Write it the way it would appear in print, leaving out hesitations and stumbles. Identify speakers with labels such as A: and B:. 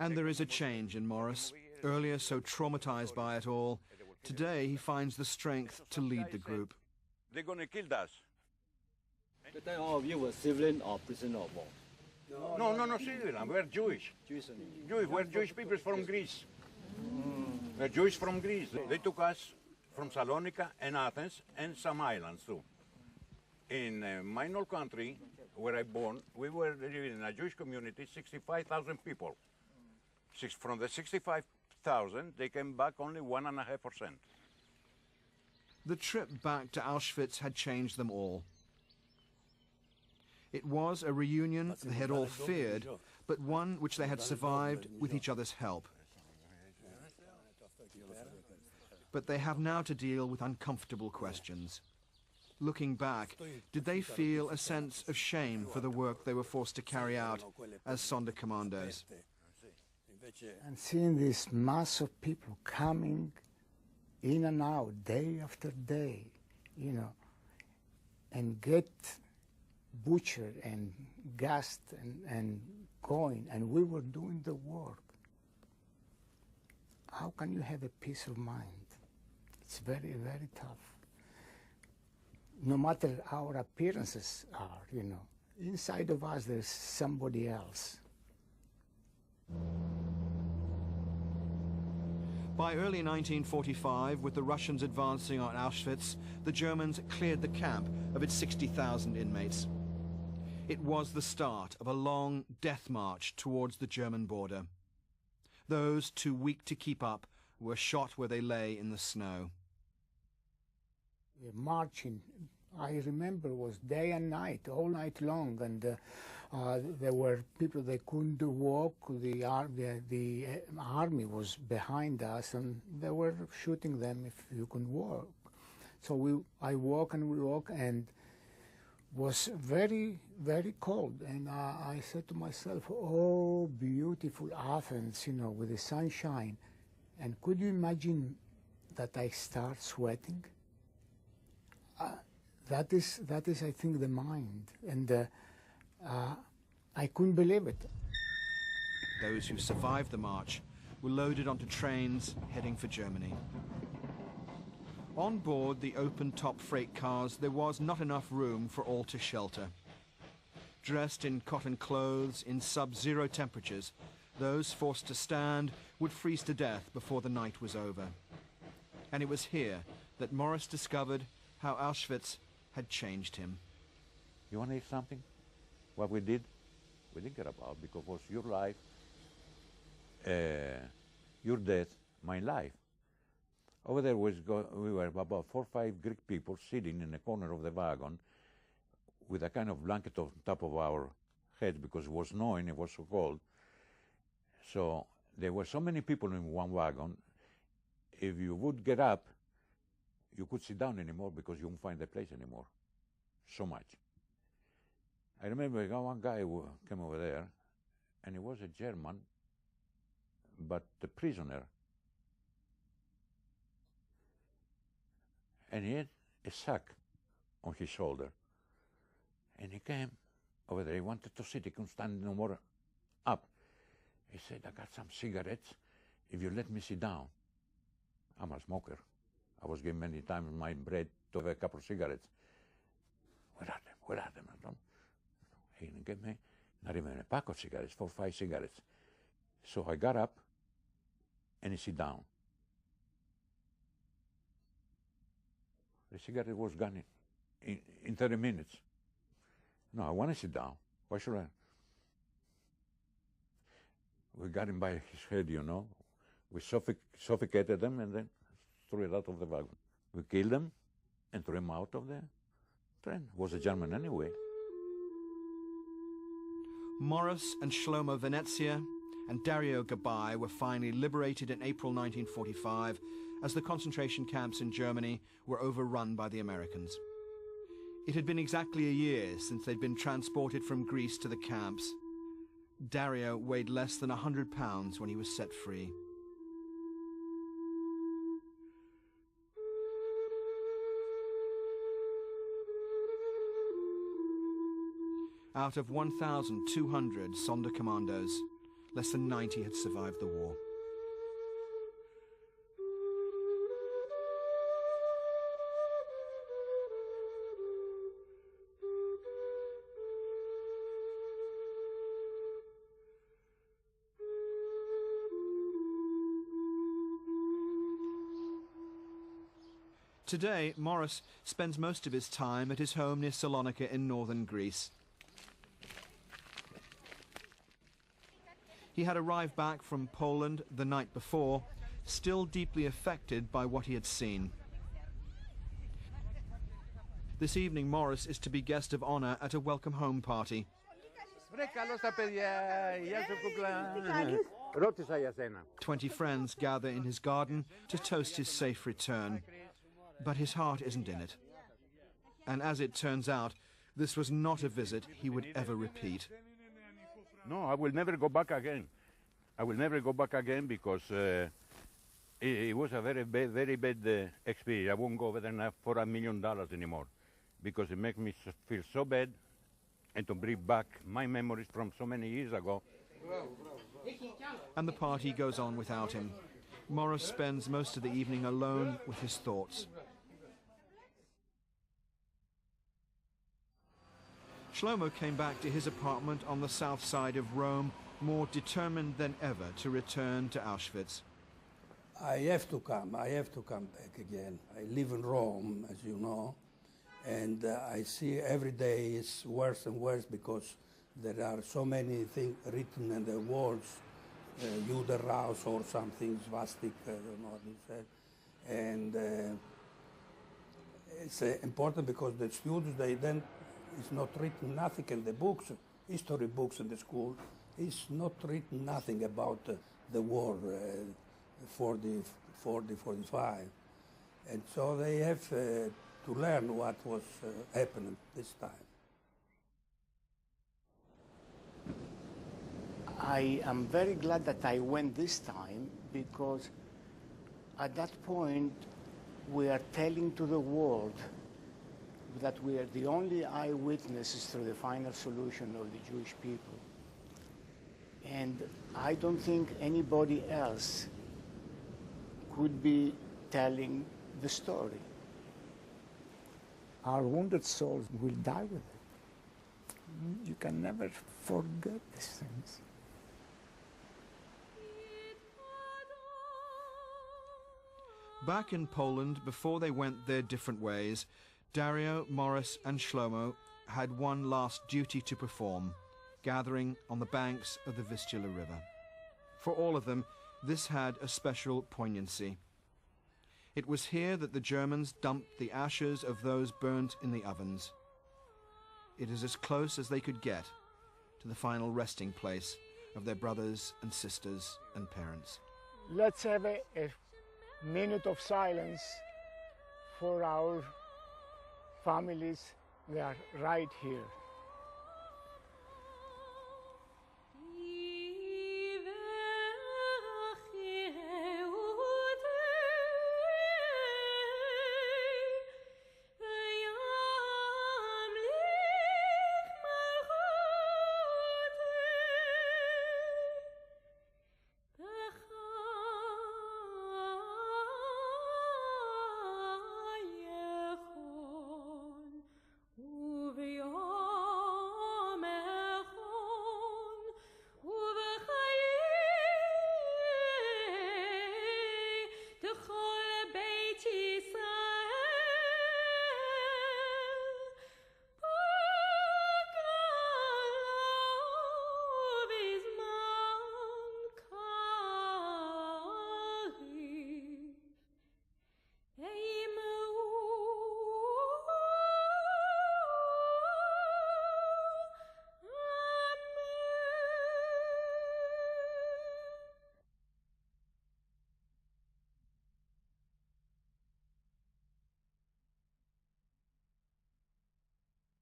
A: And there is a change in Morris. Earlier so traumatized by it all, today he finds the strength to lead the group.
B: They're going to kill us.
C: That time all of you were civilian or prisoner of war?
B: No, civilian. We're Jewish. Jewish. We're Jewish people from Greece. We're Jewish from Greece. They took us from Salonika and Athens and some islands too. In my old country, where I born, we were living in a Jewish community, 65,000 people. From the 65,000, they came back only 1.5%.
A: The trip back to Auschwitz had changed them all. It was a reunion they had all feared, but one which they had survived with each other's help. But they have now to deal with uncomfortable questions. Looking back, did they feel a sense of shame for the work they were forced to carry out as Sondercommandos?
D: And seeing this mass of people coming in and out day after day, you know, and get butchered and gassed and going, and we were doing the work. How can you have a peace of mind? It's very, very tough. No matter how our appearances are, you know, inside of us there's somebody else.
A: By early 1945, with the Russians advancing on Auschwitz, the Germans cleared the camp of its 60,000 inmates. It was the start of a long death march towards the German border. Those too weak to keep up were shot where they lay in the snow.
D: Marching, I remember, was day and night, all night long, and there were people that couldn't walk. The army was behind us, and they were shooting them if you could walk. So I walk and we walk, and was very, very cold. And I said to myself, oh, beautiful Athens, you know, with the sunshine. And could you imagine that I start sweating? That is, I think, the mind. And I couldn't believe it.
A: Those who survived the march were loaded onto trains heading for Germany. On board the open-top freight cars, there was not enough room for all to shelter. Dressed in cotton clothes in sub-zero temperatures, those forced to stand would freeze to death before the night was over. And it was here that Morris discovered how Auschwitz had changed him.
B: You want to hear something? What we did, we didn't care about, because it was your life, your death, my life. Over there we were about 4 or 5 Greek people sitting in the corner of the wagon with a kind of blanket on top of our heads because it was snowing, it was so cold. So there were so many people in one wagon, if you would get up, you could sit down anymore because you wouldn't find the place anymore. So much. I remember one guy who came over there, and he was a German, but a prisoner. And he had a sack on his shoulder. And he came over there, he wanted to sit, he couldn't stand no more up. He said, I got some cigarettes, if you let me sit down. I'm a smoker. I was given many times my bread to have a couple of cigarettes. Where are them? Where are them? I don't. He didn't give me not even a pack of cigarettes, 4 or 5 cigarettes. So I got up and he sit down. The cigarette was gone in 30 minutes. No, I want to sit down. Why should I? We got him by his head, you know. We suffocated them and then threw it out of the wagon. We killed them and threw him out of the train. Was a German anyway.
A: Morris and Shlomo Venezia and Dario Gabai were finally liberated in April 1945 as the concentration camps in Germany were overrun by the Americans. It had been exactly a year since they'd been transported from Greece to the camps. Dario weighed less than 100 pounds when he was set free. Out of 1,200 Sondercommandos, Less than 90 had survived the war. Today, Morris spends most of his time at his home near Salonika in northern Greece. He had arrived back from Poland the night before, still deeply affected by what he had seen. This evening, Morris is to be guest of honor at a welcome home party. 20 friends gather in his garden to toast his safe return. But his heart isn't in it. And as it turns out, this was not a visit he would ever repeat.
B: No, I will never go back again. I will never go back again because it was a very bad experience. I won't go over there for $1 million anymore because it makes me feel so bad, and to bring back my memories from so many years ago.
A: And the party goes on without him. Morris spends most of the evening alone with his thoughts. Shlomo came back to his apartment on the south side of Rome, more determined than ever to return to Auschwitz.
E: I have to come back again. I live in Rome, as you know, and I see every day it's worse and worse because there are so many things written in the walls, Judenraus or something, swastik, I don't know what you said. And it's important because the students, it's not written nothing in the books, history books in the school. It's not written nothing about the war, 40, 45. And so they have to learn what was happening this time.
D: I am very glad that I went this time because at that point we are telling to the world that we are the only eyewitnesses to the final solution of the Jewish people. And I don't think anybody else could be telling the story. Our wounded souls will die with it. You can never forget these things.
A: Back in Poland, before they went their different ways, Dario, Morris and Shlomo had one last duty to perform, gathering on the banks of the Vistula River. For all of them, this had a special poignancy. It was here that the Germans dumped the ashes of those burnt in the ovens. It is as close as they could get to the final resting place of their brothers and sisters and parents.
D: Let's have a minute of silence for our families. They are right here.